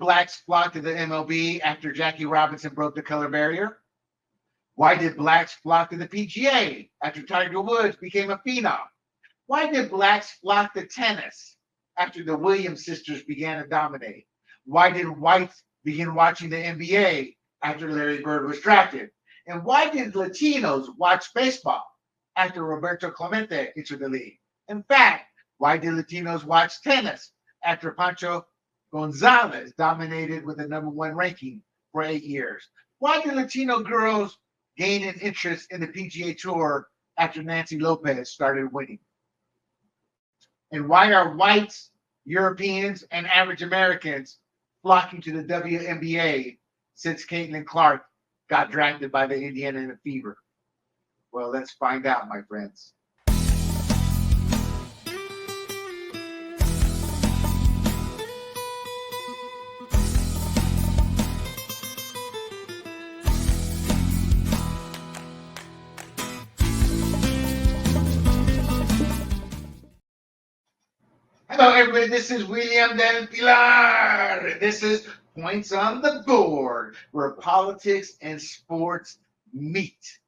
blacks flock to the MLB after Jackie Robinson broke the color barrier? Why did blacks flock to the PGA after Tiger Woods became a phenom? Why did blacks flock to tennis after the Williams sisters began to dominate? Why did whites begin watching the NBA after Larry Bird was drafted? And why did Latinos watch baseball after Roberto Clemente entered the league? In fact, why did Latinos watch tennis after Pancho Gonzalez dominated with the #1 ranking for 8 years? Why did Latino girls gain an interest in the PGA Tour after Nancy Lopez started winning? And why are whites, Europeans, and average Americans flocking to the WNBA since Caitlin Clark got drafted by the Indiana Fever? Well, let's find out, my friends. Hello, everybody. This is William del Pilar. This is Points on the Board, where politics and sports meet.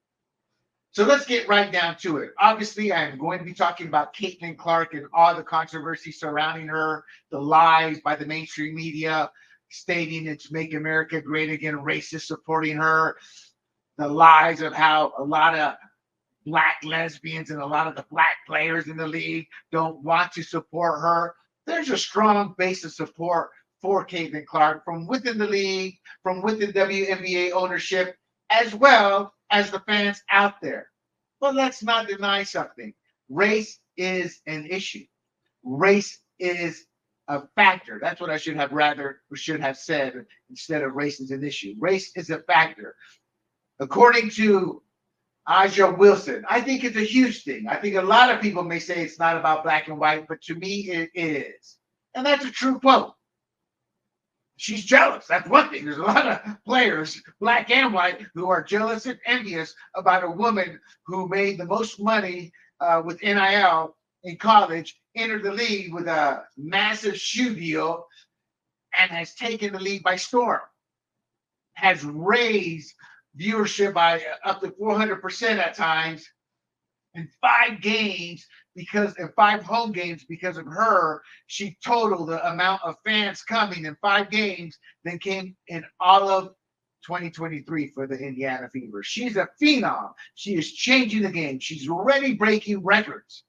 So let's get right down to it. Obviously, I'm going to be talking about Caitlin Clark and all the controversy surrounding her, the lies by the mainstream media stating it's Make America Great Again, racist supporting her, the lies of how a lot of black lesbians and a lot of the black players in the league don't want to support her. There's a strong base of support for Caitlin Clark from within the league, from within WNBA ownership, as well as the fans out there. But let's not deny something. Race is an issue. Race is a factor. That's what I should have said instead of race is an issue. Race is a factor. According to Aja Wilson, I think it's a huge thing. I think a lot of people may say it's not about black and white, but to me it is. And that's a true quote. She's jealous. That's one thing. There's a lot of players, black and white, who are jealous and envious about a woman who made the most money with NIL in college, entered the league with a massive shoe deal, and has taken the league by storm, has raised viewership by up to 400% at times in 5 games in 5 home games because of her. She totaled the amount of fans coming in 5 games than came in all of 2023 for the Indiana Fever. She's a phenom. She is changing the game. She's already breaking records.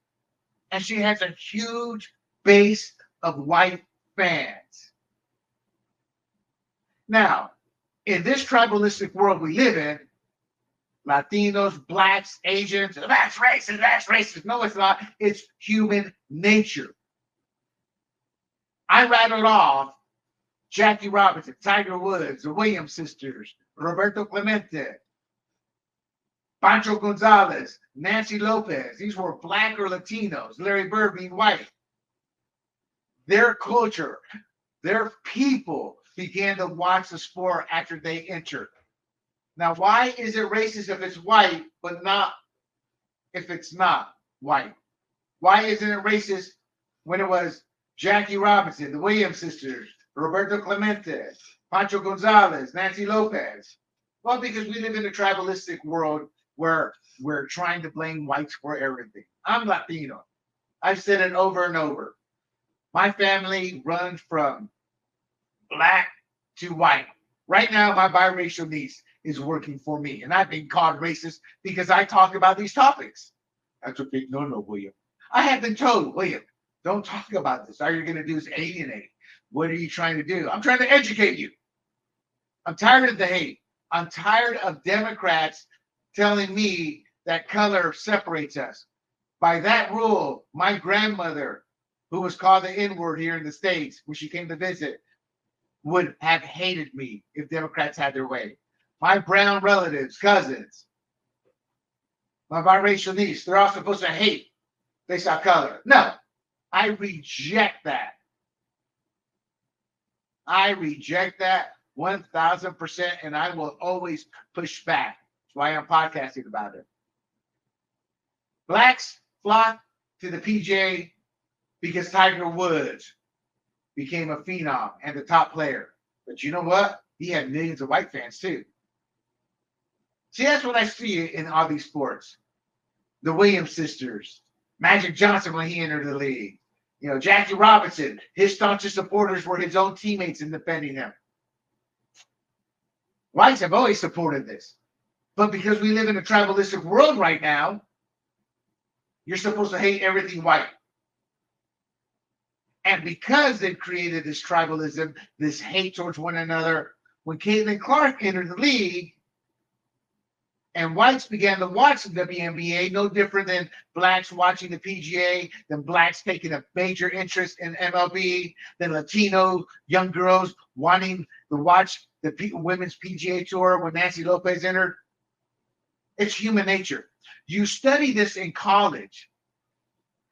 And she has a huge base of white fans. Now, in this tribalistic world we live in, Latinos, blacks, Asians, that's racist, that's racist. No, it's not. It's human nature. I rattled off Jackie Robinson, Tiger Woods, the Williams sisters, Roberto Clemente, Pancho Gonzalez, Nancy Lopez. These were black or Latinos, Larry Bird being white. Their culture, their people began to watch the sport after they entered. Now, why is it racist if it's white, but not if it's not white? Why isn't it racist when it was Jackie Robinson, the Williams sisters, Roberto Clemente, Pancho Gonzalez, Nancy Lopez? Well, because we live in a tribalistic world where we're trying to blame whites for everything. I'm Latino. I've said it over and over. My family runs from black to white. Right now, my biracial niece is working for me, and I've been called racist because I talk about these topics. That's a big no-no, William. I have been told, William, don't talk about this. All you're going to do is alienate. What are you trying to do? I'm trying to educate you. I'm tired of the hate. I'm tired of Democrats telling me that color separates us. By that rule, my grandmother, who was called the N-word here in the States when she came to visit, would have hated me if Democrats had their way. My brown relatives, cousins, my biracial niece, they're all supposed to hate based on color. No, I reject that. I reject that 1,000%, and I will always push back. That's why I'm podcasting about it. Blacks flock to the PGA because Tiger Woods became a phenom and the top player. But you know what? He had millions of white fans too. See, that's what I see in all these sports. The Williams sisters, Magic Johnson when he entered the league. You know, Jackie Robinson, his staunchest supporters were his own teammates in defending him. Whites have always supported this. But because we live in a tribalistic world right now, you're supposed to hate everything white. And because they've created this tribalism, this hate towards one another, when Caitlin Clark entered the league and whites began to watch the WNBA, no different than blacks watching the PGA, than blacks taking a major interest in MLB, than Latino young girls wanting to watch the women's PGA Tour when Nancy Lopez entered. It's human nature. You study this in college.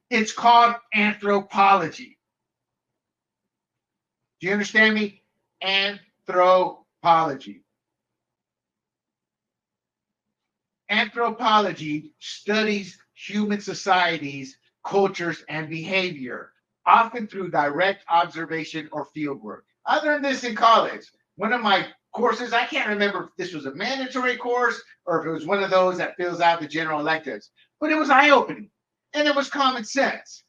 It's called anthropology. Do you understand me? Anthropology. Anthropology studies human societies, cultures, and behavior, often through direct observation or fieldwork. I learned this in college. One of my courses, I can't remember if this was a mandatory course or if it was one of those that fills out the general electives, but it was eye-opening and it was common sense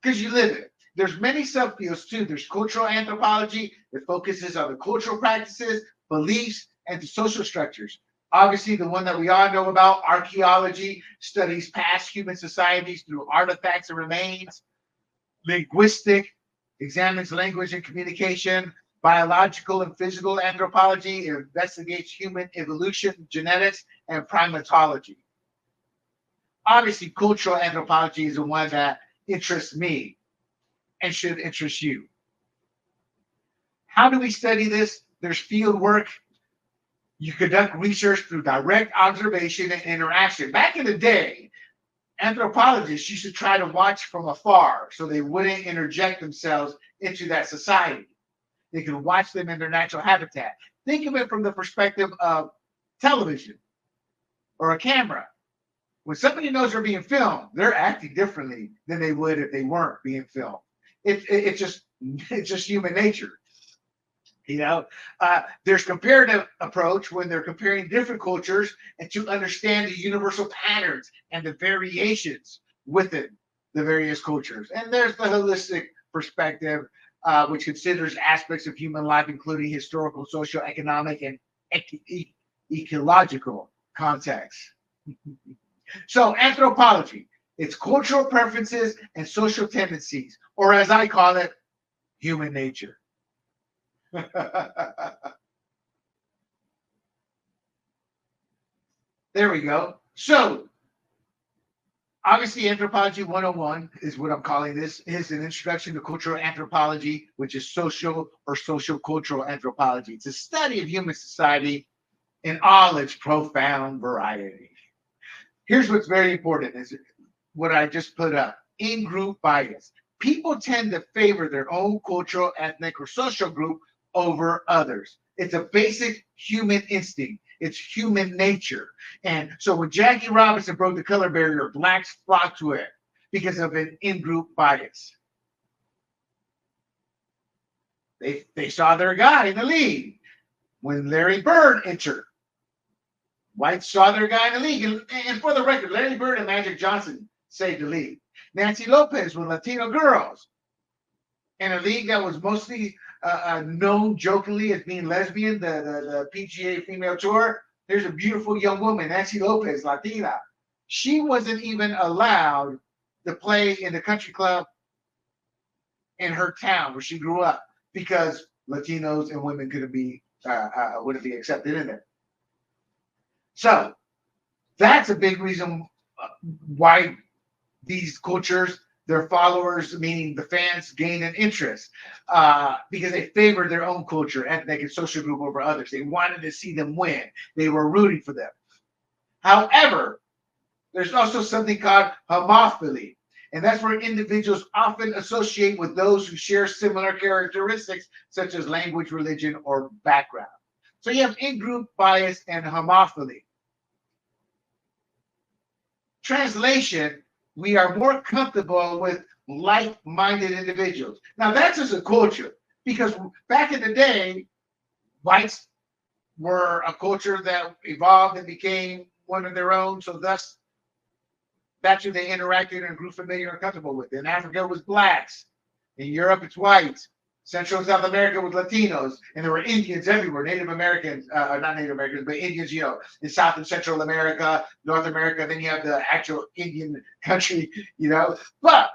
because you live it. There's many subfields too. There's cultural anthropology that focuses on the cultural practices, beliefs, and the social structures. Obviously, the one that we all know about, archaeology, studies past human societies through artifacts and remains. Linguistic, examines language and communication. Biological and physical anthropology investigates human evolution, genetics, and primatology. Obviously, cultural anthropology is the one that interests me and should interest you. How do we study this? There's field work. You conduct research through direct observation and interaction. Back in the day, anthropologists used to try to watch from afar so they wouldn't interject themselves into that society. They could watch them in their natural habitat. Think of it from the perspective of television or a camera. When somebody knows they're being filmed, they're acting differently than they would if they weren't being filmed. It's just human nature. You know, there's comparative approach when they're comparing different cultures and to understand the universal patterns and the variations within the various cultures. And there's the holistic perspective, which considers aspects of human life, including historical, social, economic, and ecological context. So anthropology, it's cultural preferences and social tendencies, or as I call it, human nature. There we go. So obviously Anthropology 101 is what I'm calling this. Is an introduction to cultural anthropology, which is social or social cultural anthropology. It's a study of human society in all its profound variety. Here's what's very important is what I just put up. In-group bias. People tend to favor their own cultural, ethnic, or social group over others. It's a basic human instinct. It's human nature. And so when Jackie Robinson broke the color barrier, blacks flocked to it because of an in-group bias. They saw their guy in the league. When Larry Bird entered, whites saw their guy in the league. And for the record, Larry Bird and Magic Johnson saved the league. Nancy Lopez with Latino girls in a league that was mostly known jokingly as being lesbian, the PGA Female Tour. There's a beautiful young woman, Nancy Lopez, Latina. She wasn't even allowed to play in the country club in her town where she grew up because Latinos and women wouldn't be accepted in there. So that's a big reason why these cultures, their followers, meaning the fans, gain an interest because they favored their own culture, ethnic, and social group over others. They wanted to see them win. They were rooting for them. However, there's also something called homophily, and that's where individuals often associate with those who share similar characteristics, such as language, religion, or background. So you have in-group bias and homophily. Translation, we are more comfortable with like-minded individuals. Now, that's just a culture, because back in the day, Whites were a culture that evolved and became one of their own. So thus, that's who they interacted and grew familiar and comfortable with. In Africa, it was blacks. In Europe, it's whites. Central and South America was Latinos, and there were Indians everywhere. Native Americans, not Native Americans, but Indians. In South and Central America, North America. Then you have the actual Indian country. But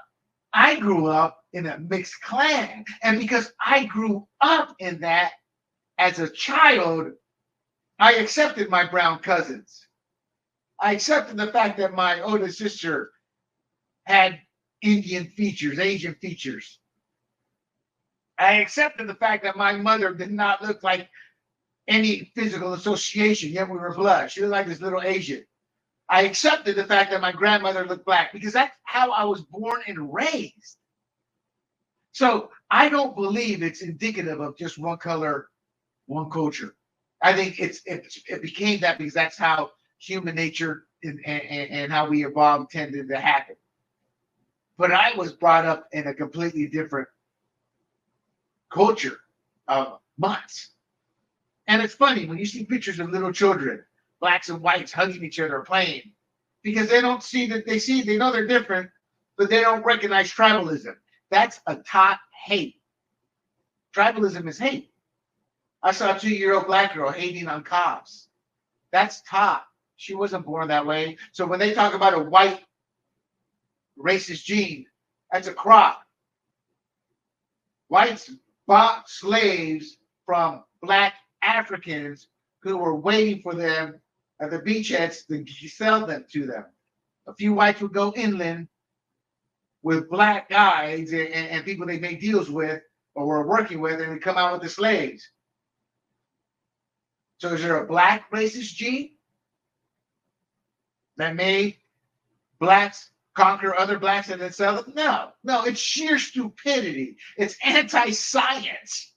I grew up in a mixed clan, and because I grew up in that as a child, I accepted my brown cousins. I accepted the fact that my older sister had Indian features, Asian features. I accepted the fact that my mother did not look like any physical association, yet we were blood. She looked like this little Asian. I accepted the fact that my grandmother looked black because that's how I was born and raised. So I don't believe it's indicative of just one color, one culture. I think it became that because that's how human nature and how we evolved tended to happen. But I was brought up in a completely different culture of months. And it's funny when you see pictures of little children, blacks and whites hugging each other playing, because they don't see that they know they're different, but they don't recognize tribalism. That's a taught hate. Tribalism is hate. I saw a 2-year-old black girl hating on cops. That's taught. She wasn't born that way. So when they talk about a white racist gene, that's a crop. Whites bought slaves from black Africans who were waiting for them at the beachheads to sell them to them. A few whites would go inland with black guys and people they made deals with or were working with, and they come out with the slaves. So is there a black racist gene that made blacks conquer other blacks and then sell them? No, it's sheer stupidity. It's anti-science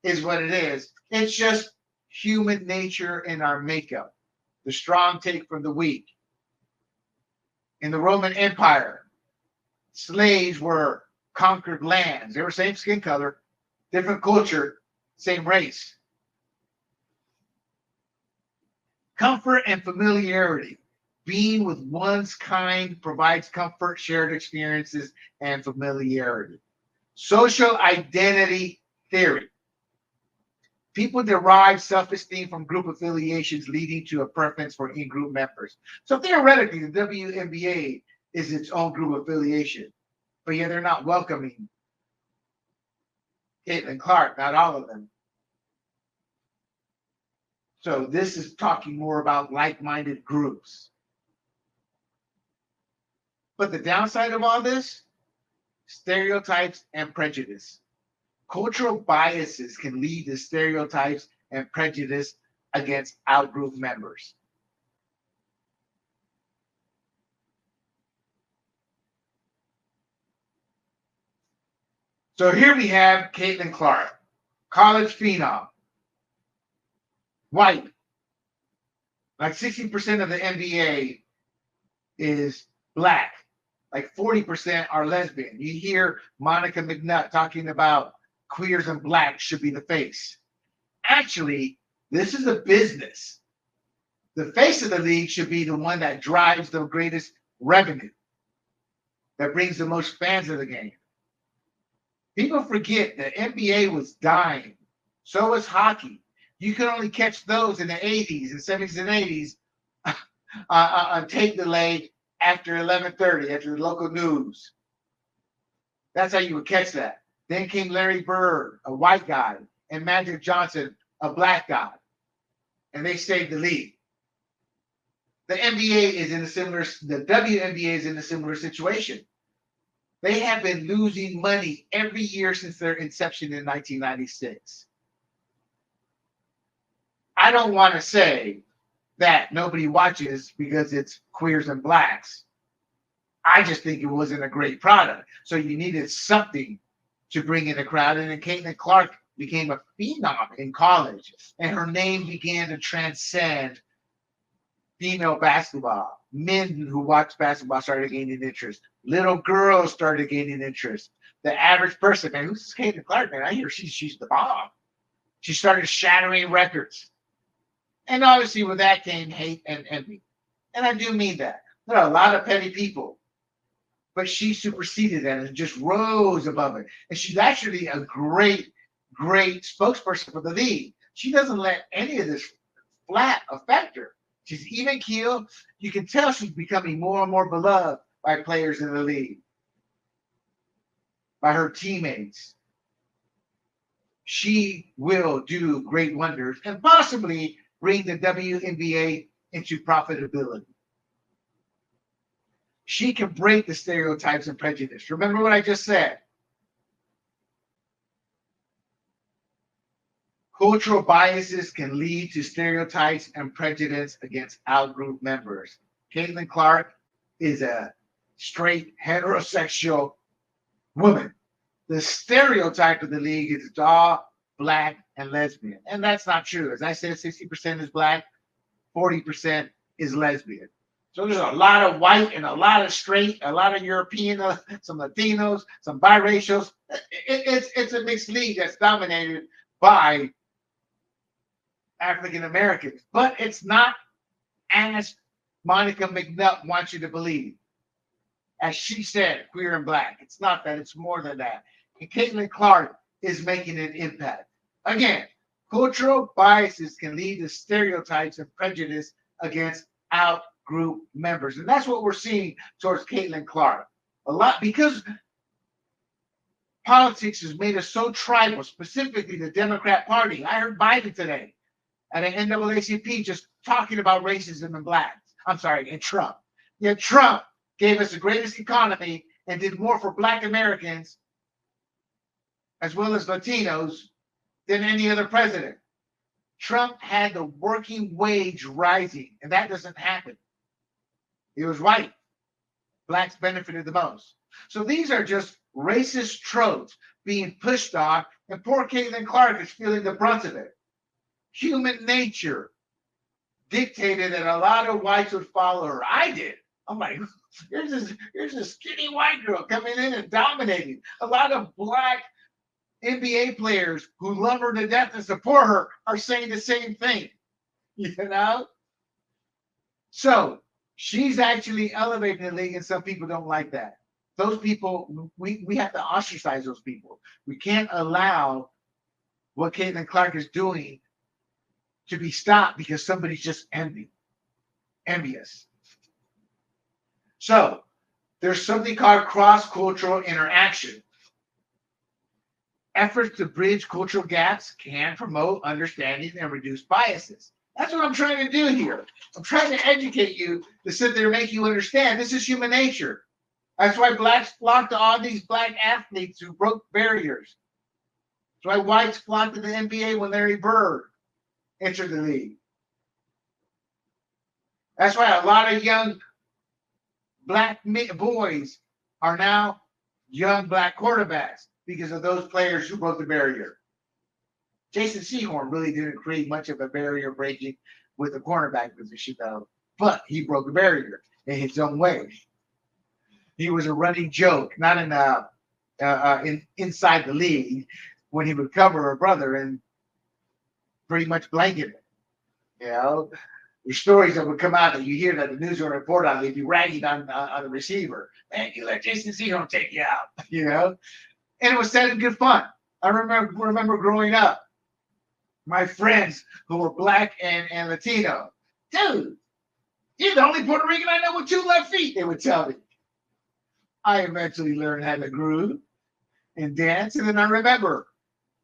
is what it is. It's just human nature in our makeup. The strong take from the weak. In the Roman Empire, slaves were conquered lands. They were same skin color, different culture, same race. Comfort and familiarity. Being with one's kind provides comfort, shared experiences, and familiarity. Social identity theory. People derive self-esteem from group affiliations, leading to a preference for in-group members. So theoretically, the WNBA is its own group affiliation, but yet they're not welcoming Caitlin Clark, not all of them. So this is talking more about like-minded groups. But the downside of all this, stereotypes and prejudice. Cultural biases can lead to stereotypes and prejudice against out-group members. So here we have Caitlin Clark, college phenom, white. Like 60% of the NBA is black. Like 40% are lesbian. You hear Monica McNutt talking about queers and blacks should be the face. Actually, this is a business. The face of the league should be the one that drives the greatest revenue, that brings the most fans of the game. People forget the NBA was dying. So was hockey. You could only catch those in the 80s and 70s and 80s on tape delay after 11:30, after the local news. That's how you would catch that. Then came Larry Bird, a white guy, and Magic Johnson, a black guy. And they saved the league. The NBA is in a similar, the WNBA is in a similar situation. They have been losing money every year since their inception in 1996. I don't want to say that nobody watches because it's queers and blacks. I just think it wasn't a great product. So you needed something to bring in a crowd. And then Caitlin Clark became a phenom in college. And her name began to transcend female basketball. Men who watched basketball started gaining interest. Little girls started gaining interest. The average person, man, who's this Caitlin Clark, man? I hear she's the bomb. She started shattering records. And obviously with that came hate and envy. And I do mean that. There are a lot of petty people, but she superseded that and just rose above it. And she's actually a great, great spokesperson for the league. She doesn't let any of this flat affect her. She's even keeled. You can tell she's becoming more and more beloved by players in the league, by her teammates. She will do great wonders and possibly bring the WNBA into profitability. She can break the stereotypes and prejudice. Remember what I just said. Cultural biases can lead to stereotypes and prejudice against out-group members. Caitlin Clark is a straight heterosexual woman. The stereotype of the league is all black and lesbian. And that's not true. As I said, 60% is black, 40% is lesbian. So there's a lot of white and a lot of straight, a lot of European, some Latinos, some biracials. It's a mixed league that's dominated by African Americans. But it's not as Monica McNutt wants you to believe. As she said, queer and black. It's not that. It's more than that. And Caitlin Clark is making an impact. Again, cultural biases can lead to stereotypes and prejudice against out-group members. And that's what we're seeing towards Caitlin Clark. A lot, because politics has made us so tribal, specifically the Democrat Party. I heard Biden today at an NAACP just talking about racism and blacks. I'm sorry, and Trump. Yet Trump gave us the greatest economy and did more for black Americans as well as Latinos than any other president. Trump had the working wage rising, and that doesn't happen. He was right. Blacks benefited the most. So these are just racist tropes being pushed off, and poor Caitlin Clark is feeling the brunt of it. Human nature dictated that a lot of whites would follow her. I did. I'm like, here's this skinny white girl coming in and dominating. A lot of black NBA players who love her to death and support her are saying the same thing, you know? So she's actually elevating the league, and some people don't like that. Those people, we have to ostracize those people. We can't allow what Caitlin Clark is doing to be stopped because somebody's just envious. So there's something called cross-cultural interaction. Efforts to bridge cultural gaps can promote understanding and reduce biases. That's what I'm trying to do here. I'm trying to educate you to sit there and make you understand this is human nature. That's why blacks flock to all these black athletes who broke barriers. That's why whites flock to the NBA when Larry Bird entered the league. That's why a lot of young black boys are now young black quarterbacks because of those players who broke the barrier. Jason Sehorn really didn't create much of a barrier breaking with the cornerback position, though, but he broke the barrier in his own way. He was a running joke, not inside the league, when he would cover a brother and pretty much blanket it. You know, the stories that would come out that you hear that the news will report on, they'd be ragging on the receiver. Man, you let Jason Sehorn take you out, you know? And it was sad and good fun. I remember growing up, my friends who were black and Latino, dude, you're the only Puerto Rican I know with 2 left feet, they would tell me. I eventually learned how to groove and dance. And then I remember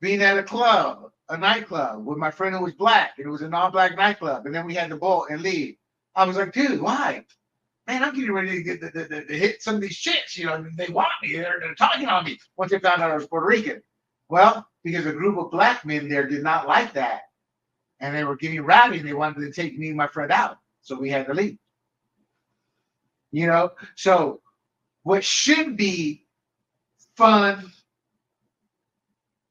being at a nightclub with my friend who was black, and it was a non-black nightclub. And then we had to bolt and leave. I was like, dude, why? Man, I'm getting ready to get to hit some of these chicks. You know, they want me. They're talking on me once they found out I was Puerto Rican. Well, because a group of black men there did not like that. And they were getting rowdy. They wanted to take me and my friend out. So we had to leave. You know, so what should be fun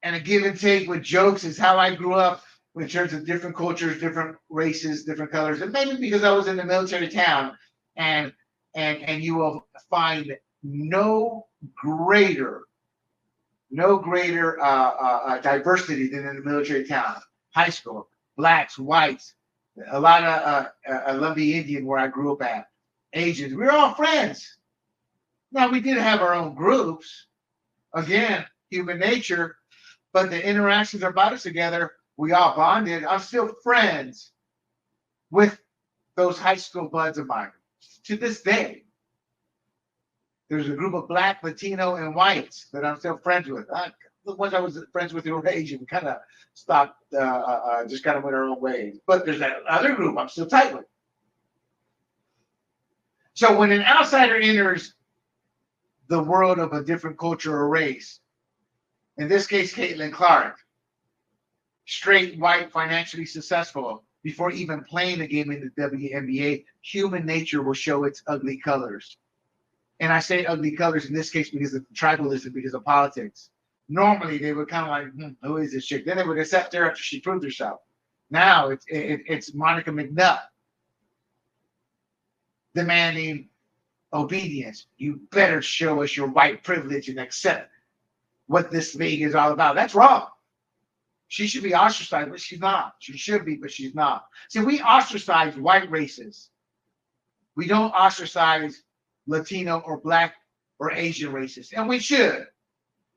and a give and take with jokes is how I grew up in terms of different cultures, different races, different colors. And maybe because I was in a military town, and you will find no greater diversity than in a military town. high school, blacks, whites, a lot of Lumbee Indian where I grew up at, Asians. We were all friends. Now we did have our own groups. Again, human nature, but the interactions that brought us together, we all bonded. I'm still friends with those high school buds of mine to this day. There's a group of black, Latino, and whites that I'm still friends with. The ones I was friends with who were Asian kind of stopped, just kind of went our own ways. But there's that other group I'm still tight with. So when an outsider enters the world of a different culture or race, in this case, Caitlin Clark, straight, white, financially successful, before even playing the game in the WNBA, human nature will show its ugly colors. And I say ugly colors in this case because of tribalism, because of politics. Normally, they would kind of like, who is this chick? Then they would accept her after she proved herself. Now it's Monica McNutt demanding obedience. You better show us your white privilege and accept what this league is all about. That's wrong. She should be ostracized, but she's not. She should be, but she's not. See, we ostracize white races. We don't ostracize Latino or black or Asian races. And we should.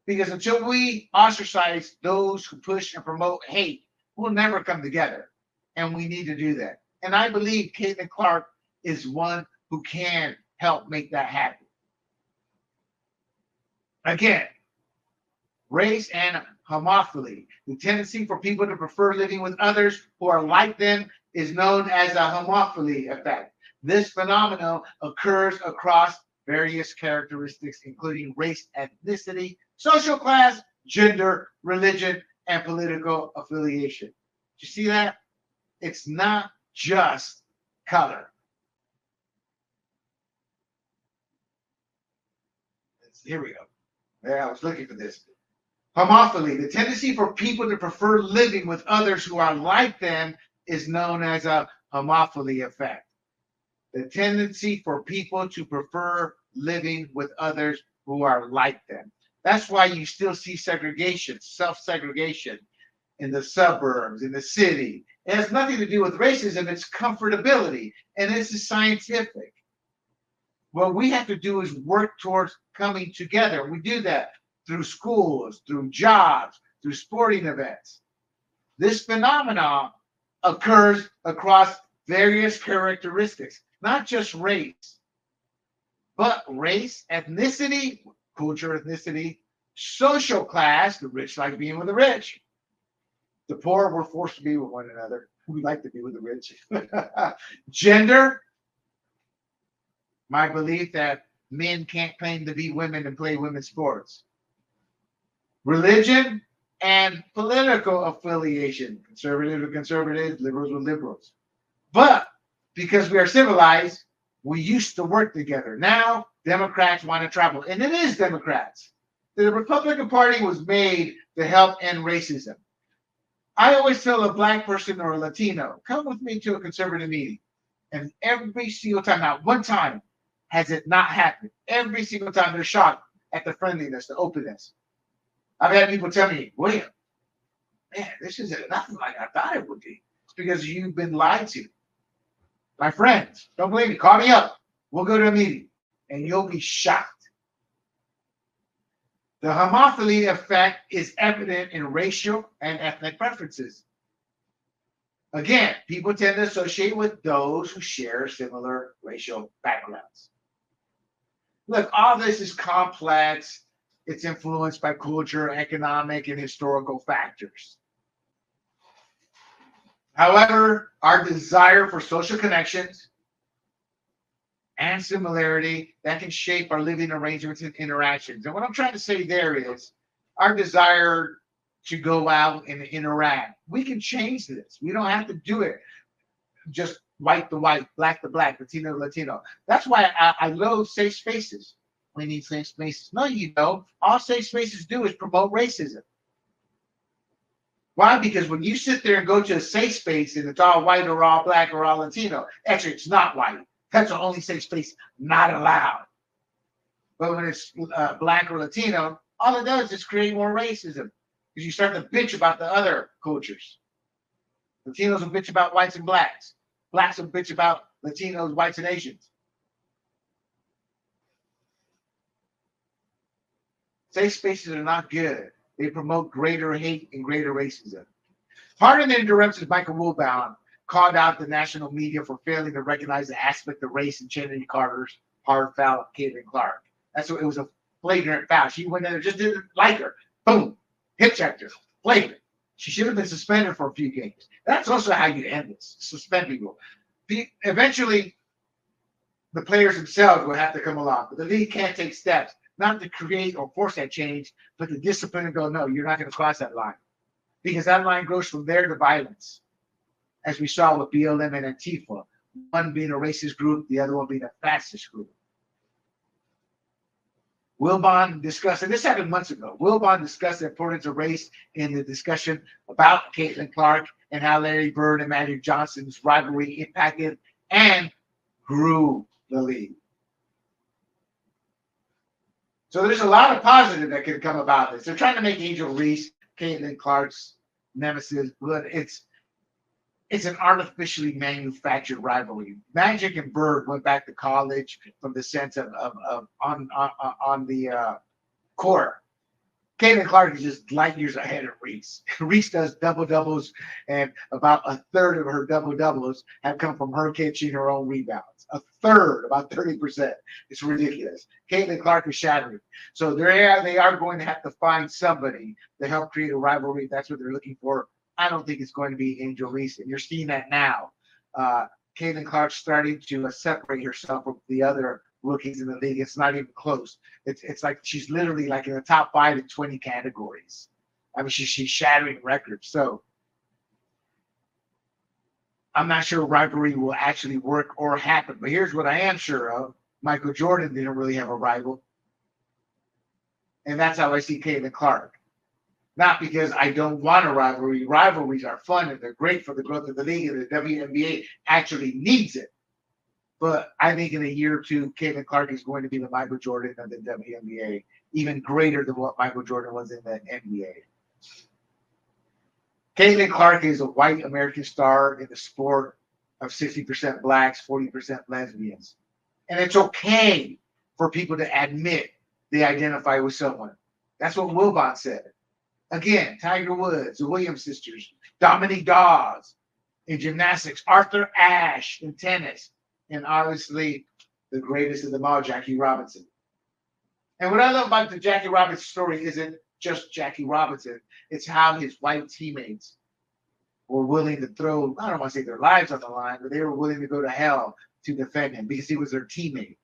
Because until we ostracize those who push and promote hate, we'll never come together. And we need to do that. And I believe Caitlin Clark is one who can help make that happen. Again, race and homophily. The tendency for people to prefer living with others who are like them is known as a homophily effect. This phenomenon occurs across various characteristics, including race, ethnicity, social class, gender, religion, and political affiliation. Do you see that? It's not just color. Here we go. Yeah, I was looking for this. Homophily, the tendency for people to prefer living with others who are like them is known as a homophily effect. The tendency for people to prefer living with others who are like them. That's why you still see segregation, self-segregation in the suburbs, in the city. It has nothing to do with racism, it's comfortability, and this is scientific. What we have to do is work towards coming together. We do that through schools, through jobs, through sporting events. This phenomenon occurs across various characteristics, not just race, but race, ethnicity, culture, ethnicity, social class, the rich like being with the rich. The poor were forced to be with one another. We like to be with the rich. Gender, my belief that men can't claim to be women and play women's sports. Religion and political affiliation. Conservatives with conservatives, liberals with liberals. But because we are civilized, we used to work together. Now, Democrats want to travel. And it is Democrats. The Republican Party was made to help end racism. I always tell a black person or a Latino, come with me to a conservative meeting. And every single time, not one time, has it not happened. Every single time they're shocked at the friendliness, the openness. I've had people tell me, William, man, this isn't nothing like I thought it would be. It's because you've been lied to. My friends, don't believe me, call me up. We'll go to a meeting and you'll be shocked. The homophily effect is evident in racial and ethnic preferences. Again, people tend to associate with those who share similar racial backgrounds. Look, all this is complex. It's influenced by culture, economic, and historical factors. However, our desire for social connections and similarity that can shape our living arrangements and interactions. And what I'm trying to say there is our desire to go out and interact. We can change this. We don't have to do it just white to white, black to black, Latino to Latino. That's why I love safe spaces. We need safe spaces. No, you don't. All safe spaces do is promote racism. Why? Because when you sit there and go to a safe space and it's all white or all black or all Latino, actually it's not white. That's the only safe space not allowed. But when it's black or Latino, all it does is create more racism because you start to bitch about the other cultures. Latinos will bitch about whites and blacks. Blacks will bitch about Latinos, whites, and Asians. Safe spaces are not good. They promote greater hate and greater racism. Part of the interruptions, Michael Wilbon called out the national media for failing to recognize the aspect of race in Kennedy Carter's hard foul of Caitlin Clark. That's what it was, a flagrant foul. She went in there, just didn't like her. Boom. Hip checked her. Flagrant. She should have been suspended for a few games. That's also how you end this. Suspend people. Eventually, the players themselves will have to come along. But the league can't take steps, not to create or force that change, but to discipline and go, no, you're not going to cross that line. Because that line goes from there to violence, as we saw with BLM and Antifa, one being a racist group, the other one being a fascist group. Wilbon discussed, and this happened months ago, Wilbon discussed the importance of race in the discussion about Caitlin Clark and how Larry Bird and Magic Johnson's rivalry impacted and grew the league. So there's a lot of positive that can come about this. They're trying to make Angel Reese Caitlin Clark's nemesis, but it's an artificially manufactured rivalry. Magic and Bird went back to college from the sense of on the court. Caitlin Clark is just light years ahead of Reese. Reese does double doubles, and about a third of her double doubles have come from her catching her own rebounds. A third, about 30%. It's ridiculous. Caitlin Clark is shattering. So they are going to have to find somebody to help create a rivalry. That's what they're looking for. I don't think it's going to be Angel Reese, and you're seeing that now. Caitlin Clark's starting to separate herself from the other rookies in the league. It's not even close. It's like she's literally like in the top 5 in 20 categories. I mean, she's shattering records. So I'm not sure rivalry will actually work or happen. But here's what I am sure of. Michael Jordan didn't really have a rival. And that's how I see Caitlin Clark. Not because I don't want a rivalry. Rivalries are fun and they're great for the growth of the league, and the WNBA actually needs it. But I think in a year or two, Caitlin Clark is going to be the Michael Jordan of the WNBA, even greater than what Michael Jordan was in the NBA. Caitlin Clark is a white American star in the sport of 60% blacks, 40% lesbians. And it's okay for people to admit they identify with someone. That's what Wilbon said. Again, Tiger Woods, the Williams sisters, Dominique Dawes in gymnastics, Arthur Ashe in tennis, and obviously the greatest of them all, Jackie Robinson. And what I love about the Jackie Robinson story isn't just Jackie Robinson. It's how his white teammates were willing to throw, I don't want to say their lives on the line, but they were willing to go to hell to defend him because he was their teammate.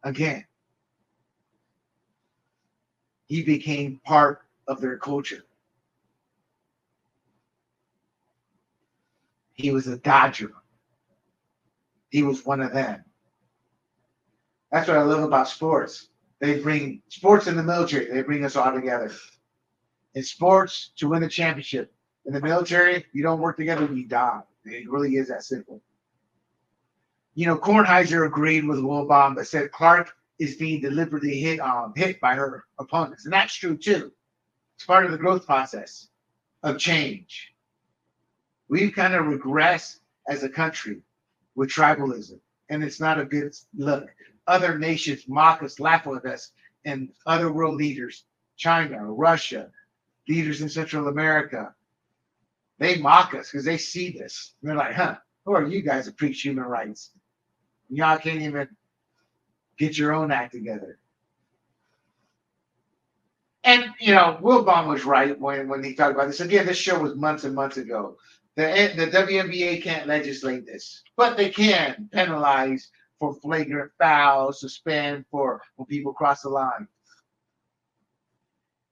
Again, he became part of their culture. He was a Dodger. He was one of them. That's what I love about sports. They bring sports in the military. They bring us all together. In sports, to win a championship. In the military, you don't work together, you die. It really is that simple. You know, Kornheiser agreed with Wilbon, but said Clark is being deliberately hit by her opponents. And that's true, too. It's part of the growth process of change. We've kind of regressed as a country with tribalism, and it's not a good look. Other nations mock us, laugh at us, and other world leaders, China, Russia, leaders in Central America, they mock us because they see this. And they're like, who are you guys to preach human rights? Y'all can't even get your own act together. And, you know, Wilbon was right when he talked about this. Again, this show was months and months ago. The WNBA can't legislate this, but they can penalize for flagrant fouls, suspend for when people cross the line.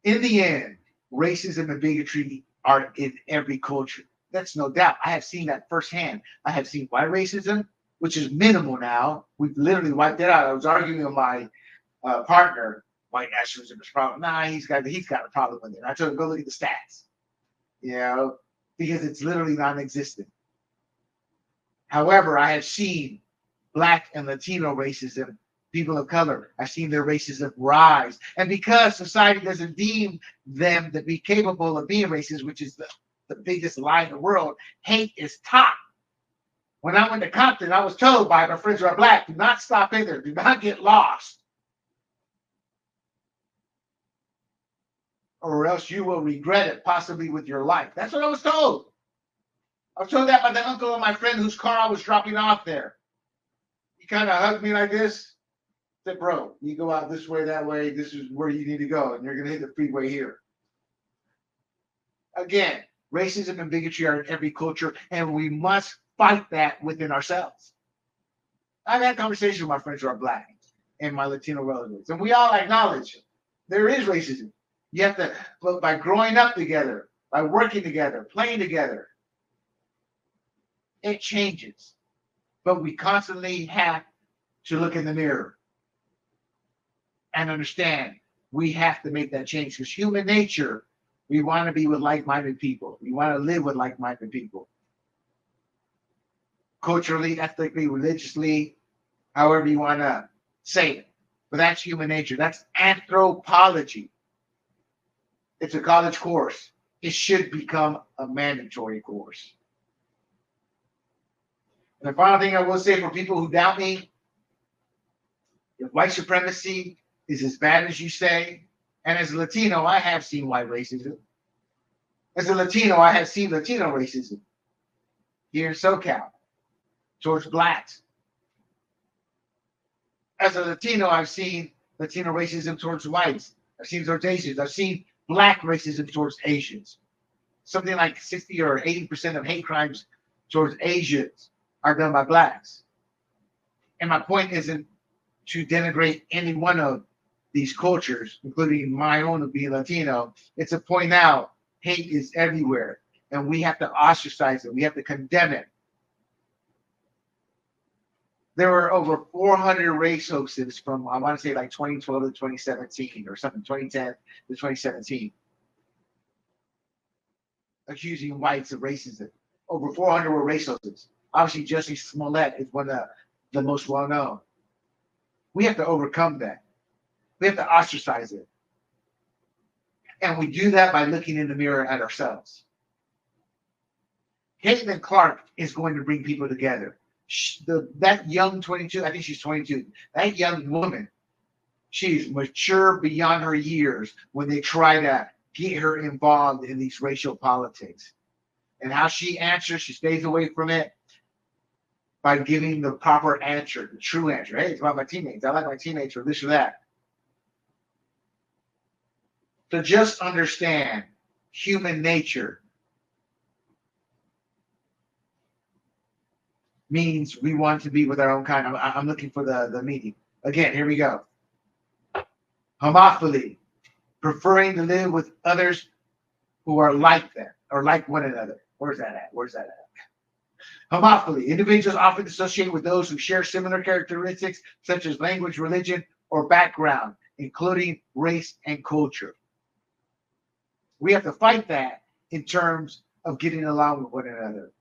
In the end, racism and bigotry are in every culture. That's no doubt. I have seen that firsthand. I have seen white racism, which is minimal now. We've literally wiped it out. I was arguing with my partner, white nationalism is a problem. Nah, he's got a problem with it. I told him, go look at the stats. You know, because it's literally non-existent. However, I have seen Black and Latino racism, people of color, I've seen their racism rise. And because society doesn't deem them to be capable of being racist, which is the the biggest lie in the world. Hate is taught. When I went to Compton, I was told by my friends who are black, do not stop in there. Do not get lost. Or else you will regret it, possibly with your life. That's what I was told. I was told that by the uncle of my friend whose car I was dropping off there. He kind of hugged me like this. Said, bro, you go out this way, that way. This is where you need to go. And you're going to hit the freeway here. Again, racism and bigotry are in every culture, and we must fight that within ourselves. I've had conversations with my friends who are black and my Latino relatives, and we all acknowledge there is racism. You have to, but by growing up together, by working together, playing together, it changes. But we constantly have to look in the mirror and understand we have to make that change, because human nature, we want to be with like-minded people. We want to live with like-minded people. Culturally, ethnically, religiously, however you want to say it. But that's human nature. That's anthropology. It's a college course. It should become a mandatory course. And the final thing I will say for people who doubt me, if white supremacy is as bad as you say, and as a Latino, I have seen white racism. As a Latino, I have seen Latino racism here in SoCal towards blacks. As a Latino, I've seen Latino racism towards whites. I've seen towards Asians. I've seen black racism towards Asians. Something like 60 or 80% of hate crimes towards Asians are done by blacks. And my point isn't to denigrate any one of these cultures, including my own of being Latino. It's to point out hate is everywhere, and we have to ostracize it. We have to condemn it. There were over 400 race hoaxes from, I want to say, like 2012 to 2017 or something, 2010 to 2017, accusing whites of racism. Over 400 were race hoaxes. Obviously, Jussie Smollett is one of the most well-known. We have to overcome that. We have to ostracize it. And we do that by looking in the mirror at ourselves. Caitlin Clark is going to bring people together. That young 22, I think she's 22, that young woman, she's mature beyond her years when they try to get her involved in these racial politics. And how she answers, she stays away from it by giving the proper answer, the true answer. Hey, it's about my teammates. I like my teammates or this or that. To just understand human nature means we want to be with our own kind. I'm looking for the meaning. Again, here we go. Homophily, preferring to live with others who are like them or like one another. Where's that at? Homophily, individuals often associate with those who share similar characteristics such as language, religion, or background, including race and culture. We have to fight that in terms of getting along with one another.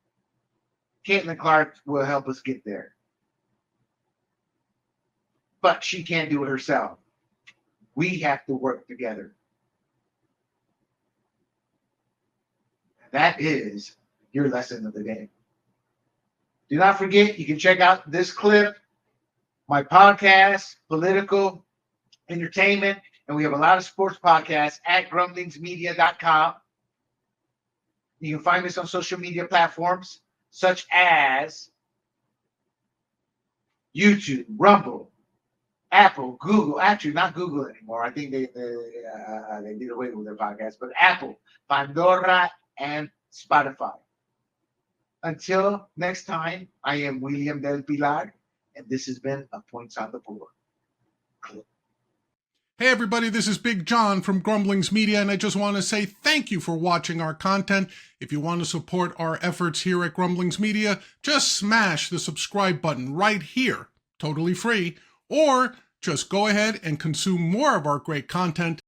Caitlin Clark will help us get there. But she can't do it herself. We have to work together. That is your lesson of the day. Do not forget, you can check out this clip, my podcast, political, entertainment, and we have a lot of sports podcasts at grumblingsmedia.com. You can find us on social media platforms such as YouTube, Rumble, Apple, Google. Actually, not Google anymore. I think they did away with their podcast, but Apple, Pandora, and Spotify. Until next time, I am William Del Pilar, and this has been A Points on the Board. Hey everybody, this is Big John from Grumblings Media, and I just want to say thank you for watching our content. If you want to support our efforts here at Grumblings Media, just smash the subscribe button right here, totally free, or just go ahead and consume more of our great content.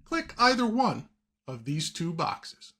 Click either one of these two boxes.